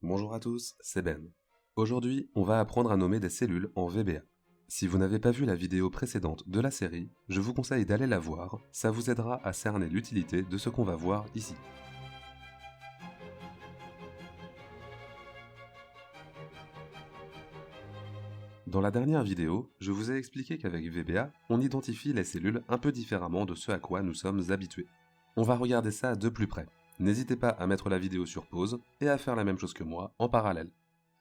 Bonjour à tous, c'est Ben. Aujourd'hui, on va apprendre à nommer des cellules en VBA. Si vous n'avez pas vu la vidéo précédente de la série, je vous conseille d'aller la voir, ça vous aidera à cerner l'utilité de ce qu'on va voir ici. Dans la dernière vidéo, je vous ai expliqué qu'avec VBA, on identifie les cellules un peu différemment de ce à quoi nous sommes habitués. On va regarder ça de plus près. N'hésitez pas à mettre la vidéo sur pause et à faire la même chose que moi en parallèle.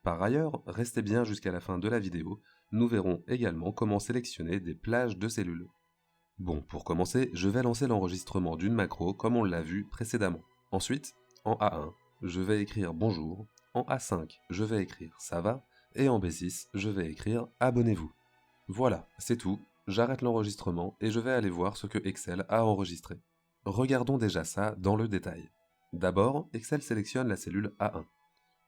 Par ailleurs, restez bien jusqu'à la fin de la vidéo, nous verrons également comment sélectionner des plages de cellules. Bon, pour commencer, je vais lancer l'enregistrement d'une macro comme on l'a vu précédemment. Ensuite, en A1, je vais écrire bonjour, en A5, je vais écrire ça va, et en B6, je vais écrire abonnez-vous. Voilà, c'est tout, j'arrête l'enregistrement et je vais aller voir ce que Excel a enregistré. Regardons déjà ça dans le détail. D'abord, Excel sélectionne la cellule A1.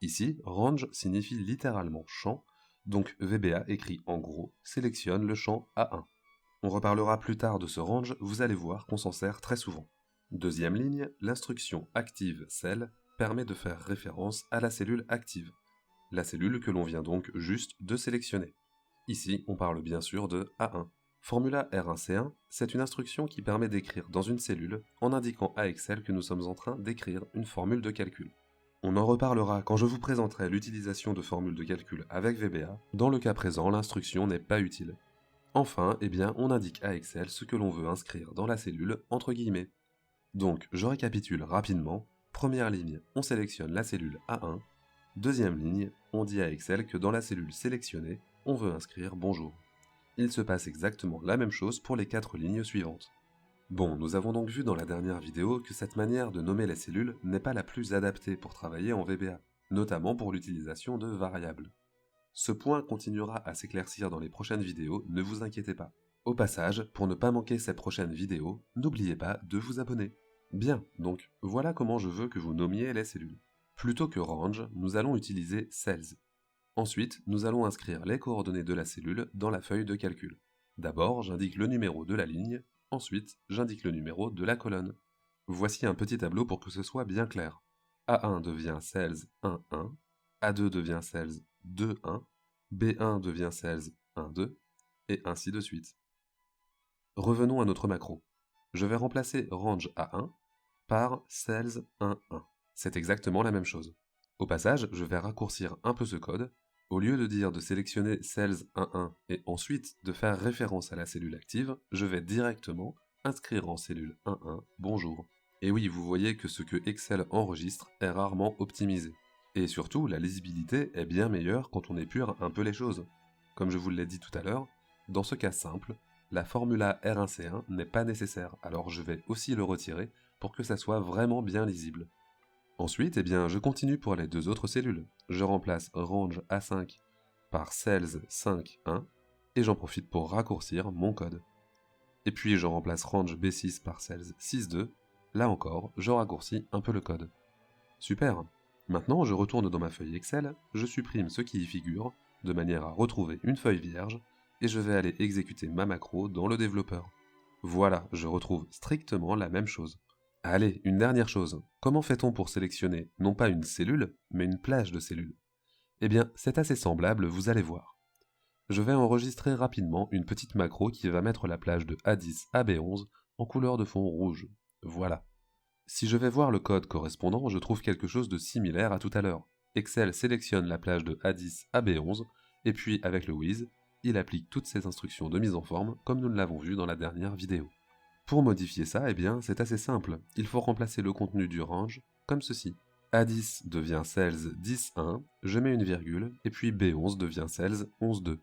Ici, range signifie littéralement champ, donc VBA écrit en gros sélectionne le champ A1. On reparlera plus tard de ce range, vous allez voir qu'on s'en sert très souvent. Deuxième ligne, l'instruction active cell permet de faire référence à la cellule active, la cellule que l'on vient donc juste de sélectionner. Ici, on parle bien sûr de A1. Formula R1C1, c'est une instruction qui permet d'écrire dans une cellule en indiquant à Excel que nous sommes en train d'écrire une formule de calcul. On en reparlera quand je vous présenterai l'utilisation de formules de calcul avec VBA. Dans le cas présent, l'instruction n'est pas utile. Enfin, on indique à Excel ce que l'on veut inscrire dans la cellule entre guillemets. Donc, je récapitule rapidement. Première ligne, on sélectionne la cellule A1. Deuxième ligne, on dit à Excel que dans la cellule sélectionnée, on veut inscrire bonjour. Il se passe exactement la même chose pour les 4 lignes suivantes. Bon, nous avons donc vu dans la dernière vidéo que cette manière de nommer les cellules n'est pas la plus adaptée pour travailler en VBA, notamment pour l'utilisation de variables. Ce point continuera à s'éclaircir dans les prochaines vidéos, ne vous inquiétez pas. Au passage, pour ne pas manquer ces prochaines vidéos, n'oubliez pas de vous abonner. Bien, donc voilà comment je veux que vous nommiez les cellules. Plutôt que range, nous allons utiliser cells. Ensuite, nous allons inscrire les coordonnées de la cellule dans la feuille de calcul. D'abord, j'indique le numéro de la ligne, ensuite, j'indique le numéro de la colonne. Voici un petit tableau pour que ce soit bien clair. A1 devient cells 1, 1, A2 devient cells 2, 1, B1 devient cells 1, 2, et ainsi de suite. Revenons à notre macro. Je vais remplacer range A1 par cells 1, 1. C'est exactement la même chose. Au passage, je vais raccourcir un peu ce code. Au lieu de dire de sélectionner cells 1, 1 et ensuite de faire référence à la cellule active, je vais directement inscrire en cellule 1, 1 bonjour. Et oui, vous voyez que ce que Excel enregistre est rarement optimisé. Et surtout, la lisibilité est bien meilleure quand on épure un peu les choses. Comme je vous l'ai dit tout à l'heure, dans ce cas simple, la formula R1C1 n'est pas nécessaire, alors je vais aussi le retirer pour que ça soit vraiment bien lisible. Ensuite, je continue pour les deux autres cellules. Je remplace range A5 par cells 5, 1, et j'en profite pour raccourcir mon code. Et puis je remplace range B6 par cells 6, 2, là encore, je raccourcis un peu le code. Super! Maintenant, je retourne dans ma feuille Excel, je supprime ce qui y figure, de manière à retrouver une feuille vierge, et je vais aller exécuter ma macro dans le développeur. Voilà, je retrouve strictement la même chose. Allez, une dernière chose. Comment fait-on pour sélectionner non pas une cellule, mais une plage de cellules? Eh bien, c'est assez semblable, vous allez voir. Je vais enregistrer rapidement une petite macro qui va mettre la plage de A10 à B11 en couleur de fond rouge. Voilà. Si je vais voir le code correspondant, je trouve quelque chose de similaire à tout à l'heure. Excel sélectionne la plage de A10 à B11, et puis avec le with, il applique toutes ses instructions de mise en forme comme nous l'avons vu dans la dernière vidéo. Pour modifier ça, c'est assez simple. Il faut remplacer le contenu du range comme ceci. A10 devient cells 10, 1, je mets une virgule, et puis B11 devient cells 11, 2.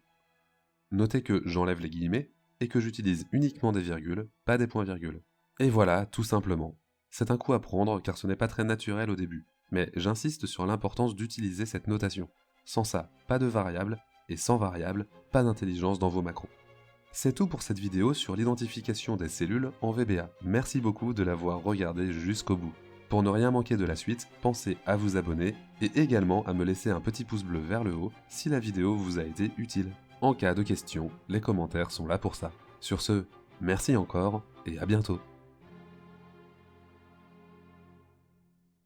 Notez que j'enlève les guillemets et que j'utilise uniquement des virgules, pas des points-virgules. Et voilà, tout simplement. C'est un coup à prendre car ce n'est pas très naturel au début, mais j'insiste sur l'importance d'utiliser cette notation. Sans ça, pas de variable, et sans variable, pas d'intelligence dans vos macros. C'est tout pour cette vidéo sur l'identification des cellules en VBA. Merci beaucoup de l'avoir regardé jusqu'au bout. Pour ne rien manquer de la suite, pensez à vous abonner et également à me laisser un petit pouce bleu vers le haut si la vidéo vous a été utile. En cas de questions, les commentaires sont là pour ça. Sur ce, merci encore et à bientôt.